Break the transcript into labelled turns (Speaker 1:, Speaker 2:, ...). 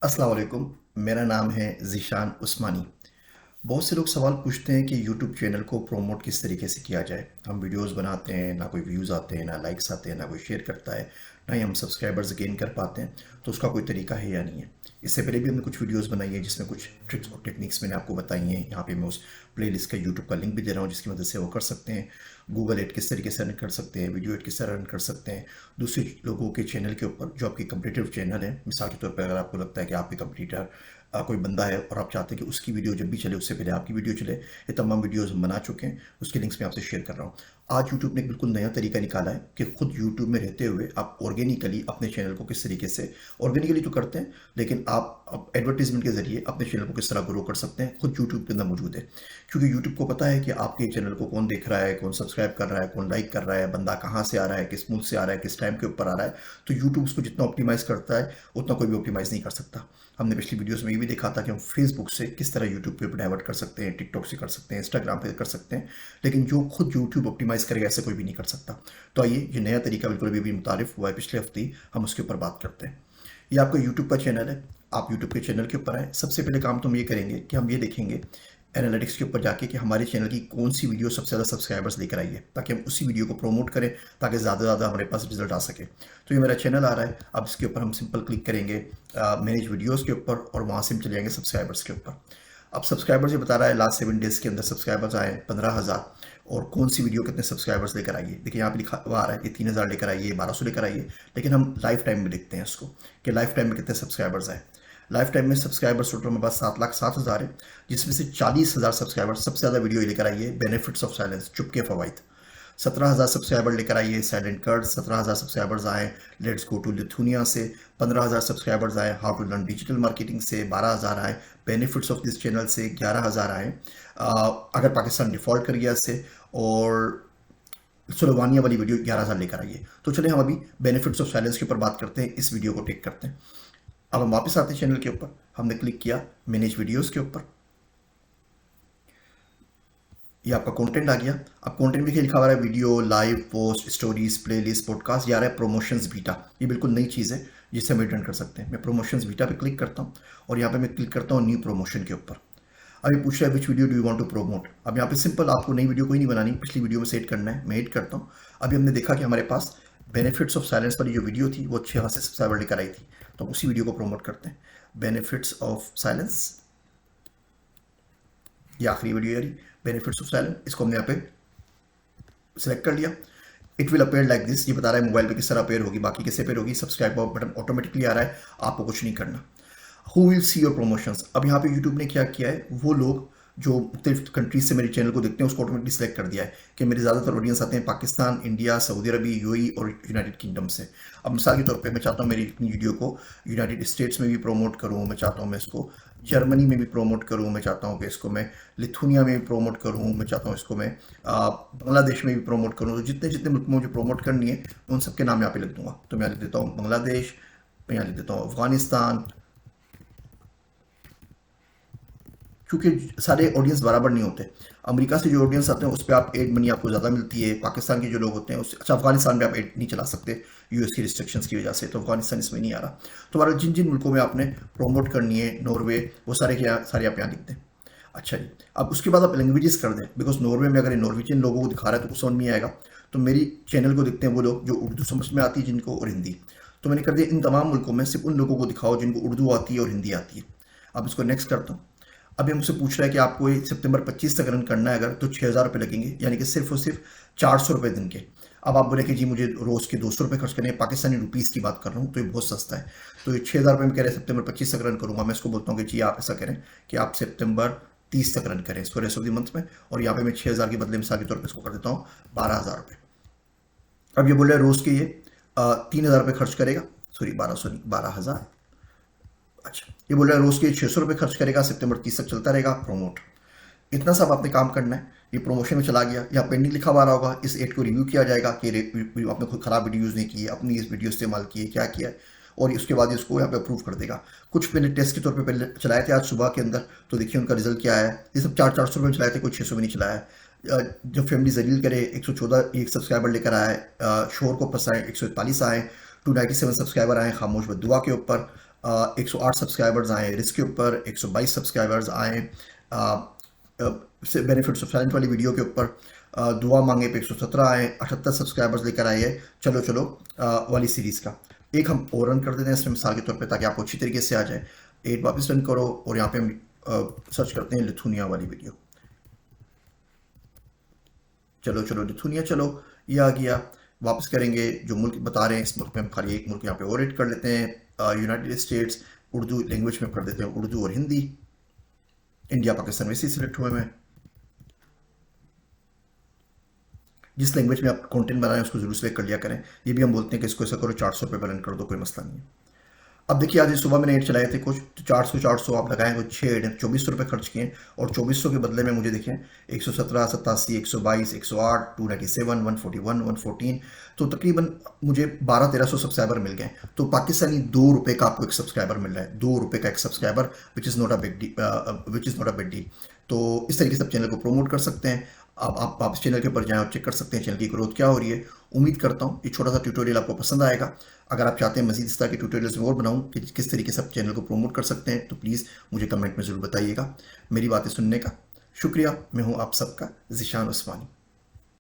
Speaker 1: अस्सलाम वालेकुम। मेरा नाम है ज़ीशान उस्मानी। बहुत से लोग सवाल पूछते हैं कि यूट्यूब चैनल को प्रमोट किस तरीके से किया जाए। हम वीडियोस बनाते हैं, ना कोई व्यूज़ आते हैं, ना लाइक्स आते हैं, ना कोई शेयर करता है, ना ही हम सब्सक्राइबर्स गेन कर पाते हैं। तो उसका कोई तरीका है या नहीं है। इससे पहले भी हमने कुछ वीडियोस बनाई है जिसमें कुछ ट्रिक्स और टेक्निक्स मैंने आपको बताई हैं। यहाँ पे मैं उस प्लेलिस्ट का यूट्यूब का लिंक भी दे रहा हूँ जिसकी मदद से वो कर सकते हैं। गूगल एड किस तरीके से रन कर सकते हैं, वीडियो एड किस तरह रन कर सकते हैं दूसरे लोगों के चैनल के ऊपर जो आपकी कंपटीटिव चैनल है। मिसाल के तौर पर अगर आपको लगता है कि आपके कंपटीटर कोई बंदा है और आप चाहते हैं कि उसकी वीडियो जब भी चले उससे पहले आपकी वीडियो चले, ये तमाम वीडियोस हम बना चुके हैं, उसके लिंक्स मैं आपसे शेयर कर रहा हूँ। आज यूट्यूब ने एक बिल्कुल नया तरीका निकाला है कि खुद यूट्यूब में रहते हुए आप ऑर्गेनिकली अपने चैनल को किस तरीके से, ऑर्गेनिकली तो करते हैं लेकिन आप एडवर्टीजमेंट के जरिए अपने चैनल को किस तरह ग्रो कर सकते हैं, खुद यूट्यूब के अंदर मौजूद है। क्योंकि यूट्यूब को पता है कि आपके चैनल को कौन देख रहा है, कौन सब्सक्राइब कर रहा है, कौन लाइक कर रहा है, बंदा कहाँ से आ रहा है, किस मुल्क से आ रहा है, किस टाइम के ऊपर आ रहा है। तो यूट्यूब उसको जितना ऑप्टिमाइज़ करता है उतना कोई भी ऑप्टिमाइज़ नहीं कर सकता। हमने पिछली वीडियोस में ये भी देखा था कि हम फेसबुक से किस तरह यूट्यूब पे डाइवर्ट कर सकते हैं, टिकटॉक से कर सकते हैं, इंस्टाग्राम पे कर सकते हैं, लेकिन जो खुद यूट्यूब ऑप्टिमाइज़ करेगा ऐसे कोई भी नहीं कर सकता। तो आइए, ये नया तरीका बिल्कुल अभी मुतारिफ हुआ है पिछले हफ्ते ही, हम उसके ऊपर बात करते हैं। ये आपका यूट्यूब का चैनल है, आप यूट्यूब के चैनल के ऊपर आए। सबसे पहले काम तो हम ये करेंगे कि हम ये देखेंगे एनालिटिक्स के ऊपर जाके कि हमारे चैनल की कौन सी वीडियो सबसे ज़्यादा सब्सक्राइबर्स लेकर आई है, ताकि हम उसी वीडियो को प्रमोट करें ताकि ज़्यादा से ज़्यादा हमारे पास रिजल्ट आ सके। तो ये मेरा चैनल आ रहा है, अब इसके ऊपर हम सिंपल क्लिक करेंगे मैनेज वीडियोज़ के ऊपर और वहाँ से हम चले जाएंगे सब्सक्राइबर्स के ऊपर। अब सब्सक्राइबर्स ये बता रहा है लास्ट 7 डेज़ के अंदर सब्सक्राइबर्स आए 15,000 और कौन सी वीडियो कितने सब्सक्राइबर्स लेकर आई है। देखिए यहाँ पे लिखा हुआ आ रहा है कि 3,000 लेकर आई है, 1,200 लेकर आई है, लेकिन हम लाइफ टाइम में देखते हैं इसको कि लाइफ टाइम में कितने सब्सक्राइबर्स आए। लाइफ टाइम में सब्सक्राइबर्स टोटल मेरे पास 7,07,000 है, जिसमें से 40,000 सब्सक्राइबर सबसे ज़्यादा वीडियो लेकर आई है बेनिफिट्स ऑफ साइलेंस, चुप के फवाइद। 17,000 सब्सक्राइबर लेकर आई है साइलेंट कर्ड, 17,000 सब्सक्राइबर्स आए लेट्स गो टू लिथुनिया से, 15,000 सब्सक्राइबर्स आए how to learn digital marketing से, 12,000 आए बेनिफिट्स ऑफ दिस चैनल से, 11,000 आए अगर पाकिस्तान डिफ़ॉल्ट कर गया से, और सुलेमानिया वाली वीडियो 11,000 लेकर आई है। तो चले हम अभी बेनिफिट्स ऑफ साइलेंस के ऊपर बात करते हैं, इस वीडियो को टेक करते हैं। अब हम वापस आते हैं चैनल के ऊपर, हमने क्लिक किया मैनेज वीडियोस के ऊपर, ये आपका कंटेंट आ गया। अब कंटेंट भी लिखा हुआ है video, live, post, stories, playlist, podcast, ये आ रहा है प्रमोशंस बीटा। ये बिल्कुल नई चीज़ है जिससे हम रिटर्न कर सकते हैं। मैं प्रमोशंस बीटा पे क्लिक करता हूँ और यहाँ पे मैं क्लिक करता हूँ न्यू प्रमोशन के ऊपर। अब ये पूछ रहा है which video do you want to promote. अब यहाँ पे सिंपल आपको नई वीडियो कोई नहीं बनानी, पिछली वीडियो में सेट करना है। मैं एड करता हूँ। अभी हमने देखा कि हमारे पास बेनिफिट्स ऑफ साइलेंस वाली जो वीडियो थी वो 6 से सब्सक्राइबर लेकर आई थी, तो हम उसी वीडियो को प्रमोट करते हैं। बेनिफिट्स ऑफ साइलेंस, ये आखिरी वीडियो यारी बेनिफिट्स ऑफ साइलेंस, इसको हमने यहाँ पे सिलेक्ट कर लिया। It will appear like this, ये बता रहा है मोबाइल पे किस तरह अपेयर होगी, बाकी कैसे अपेयर होगी। सब्सक्राइब बटन ऑटोमेटिकली आ रहा है, आपको कुछ नहीं करना। Who will see your promotions, अब यहाँ पे यूट्यूब ने क्या किया है, वो लोग जो मुख्तलिफ कंट्रीज से मेरे चैनल को देखते हैं उसको ऑटोमेटिकली सेलेक्ट कर दिया है कि मेरे ज़्यादातर ऑडियंस आते हैं पाकिस्तान, इंडिया, सऊदी अरबी, यूएई और यूनाइटेड किंगडम से। अब मिसाल के तौर पे मैं चाहता हूँ मेरी अपनी वीडियो को यूनाइटेड स्टेट्स में भी प्रमोट करूँ, मैं चाहता हूँ मैं इसको जर्मनी में भी प्रमोट करूँ, मैं चाहता हूँ कि इसको मैं लिथुनिया में भी प्रमोट करूँ, मैं चाहता हूँ इसको मैं बांग्लादेश में भी प्रमोट करूँ। तो जितने जितने मुल्क में मुझे प्रमोट करनी है उन सबके नाम यहाँ पे लिख दूंगा। तो मैं यहाँ लिख देता हूँ बांग्लादेश, मैं यहाँ लिख देता हूँ अफगानिस्तान, क्योंकि सारे ऑडियंस बराबर नहीं होते। अमेरिका से जो ऑडियंस आते हैं उस पर आप एड मनी आपको ज़्यादा मिलती है, पाकिस्तान के जो लोग होते हैं उस, अच्छा अफगानिस्तान में आप एड नहीं चला सकते यूएस की रिस्ट्रिक्शंस की वजह से, तो अफगानिस्तान इसमें नहीं आ रहा। तो हमारा जिन जिन मुल्कों में आपने प्रमोट करनी है, नॉर्वे, वो सारे के सारे आप यहाँ लिख दें। अच्छा जी, अब उसके बाद आप लैंग्वेजेस कर दें, बिकॉज नॉर्वे में अगर नॉर्वेजियन लोगों को दिखा रहा है तो कुछ समझ नहीं आएगा। तो मेरी चैनल को देखते हैं वो लोग जो उर्दू समझ में आती है जिनको, और हिंदी। तो मैंने कर दिया इन तमाम मुल्कों में सिर्फ उन लोगों को दिखाओ जिनको उर्दू आती है और हिंदी आती है। अब इसको नेक्स्ट करता हूँ। अभी हमसे पूछ रहा है कि आपको ये सितंबर 25 तक रन करना है अगर, तो 6,000 रुपये लगेंगे, यानी कि सिर्फ और सिर्फ 400 रुपये दिन के। अब आप बोले कि जी मुझे रोज़ के 200 रुपये खर्च करने हैं, पाकिस्तानी रुपीज़ की बात कर रहा हूँ, तो ये बहुत सस्ता है। तो ये 6,000 रुपये में कह रहे हैं सितंबर 25 तक रन करूँगा। मैं इसको बोलता हूँ कि जी आप ऐसा करें कि आप सितंबर 30 तक रन करें इसको रेस्ट ऑफ द मंथ में, और यहाँ पे मैं 6,000 के बदले मिसाल के तौर पर इसको कर देता हूँ 12,000 रुपये। अब ये बोल रहा है रोज़ के ये 3,000 रुपये खर्च करेगा, सॉरी 1200 नहीं 12,000। अच्छा, ये बोल रहा है रोज़ के 600 रुपये खर्च करेगा, सितंबर 30 तक चलता रहेगा प्रमोट। इतना सब आपने काम करना है। ये प्रमोशन में चला गया, या पेंडिंग लिखा हुआ रहा होगा, इस एड को रिव्यू किया जाएगा कि आपने खुद ख़राब वीडियो यूज़ नहीं की है, अपनी इस वीडियो इस्तेमाल की है, क्या किया है, और उसके बाद इसको यहाँ पे अप्रूव कर देगा। कुछ मैंने टेस्ट के तौर पे पहले चलाए थे आज सुबह के अंदर, तो देखिए उनका रिजल्ट क्या है। ये सब 400 रुपये में चलाए थे, कोई 600 में नहीं चलाया है। जब फैमिली जलील करे 114 एक सब्सक्राइबर लेकर आए, शोर को पसाए 141 आए, 297 सब्सक्राइबर आए खामोश बद्दुआ के ऊपर, 108 सब्सक्राइबर्स आए रिस्क के ऊपर, 122 सब्सक्राइबर्स आए बेनिफिट्स ऑफ साइलेंट वाली वीडियो के ऊपर, दुआ मांगे पे 117 आए, 78 सब्सक्राइबर्स लेकर आए है चलो चलो वाली सीरीज़ का। एक हम और रन कर देते हैं इसमें मिसाल के तौर पे ताकि आपको अच्छी तरीके से आ जाए। 8 वापस रन करो और यहाँ पे हम सर्च करते हैं लिथुनिया वाली वीडियो। चलो चलो लिथुनिया, चलो ये आ गया। वापस करेंगे, जो मुल्क बता रहे हैं इस मुल्क में हम खाली एक मुल्क यहाँ पे और एड कर लेते हैं, यूनाइटेड स्टेट्स। उर्दू लैंग्वेज में कर देते हैं उर्दू और हिंदी। इंडिया पाकिस्तान वैसे ही सिलेक्ट हुए हैं। जिस लैंग्वेज में आप कंटेंट बनाएं उसको जरूर सेलेक्ट कर लिया करें। ये भी हम बोलते हैं कि इसको ऐसा करो 400 रुपये रन कर दो, कोई मसला नहीं है। अब देखिए आज सुबह मैंने ऐड चलाए थे कुछ, तो 400 आप लगाएं, कुछ 6 ऐड 2400 रुपये खर्च किए और 2400 के बदले में मुझे देखें 117, 87, 122, 108, 297, 141, 114, तो तकरीबन मुझे 1200-1300 सब्सक्राइबर मिल गए। तो पाकिस्तानी ₹2 का आपको एक सब्सक्राइबर मिल रहा है, ₹2 का एक subscriber, which is not a big deal. तो इस तरीके से आप चैनल को प्रमोट कर सकते हैं। अब आप वापस चैनल के ऊपर जाएं और चेक कर सकते हैं चैनल की ग्रोथ क्या हो रही है। उम्मीद करता हूँ ये छोटा सा ट्यूटोरियल आपको पसंद आएगा। अगर आप चाहते हैं मजीद इस तरह के ट्यूटोरियल्स में और बनाऊँ कि किस तरीके से आप चैनल को प्रमोट कर सकते हैं, तो प्लीज़ मुझे कमेंट में ज़रूर बताइएगा। मेरी बातें सुनने का शुक्रिया। मैं हूँ आप सबका ज़ीशान उस्मानी।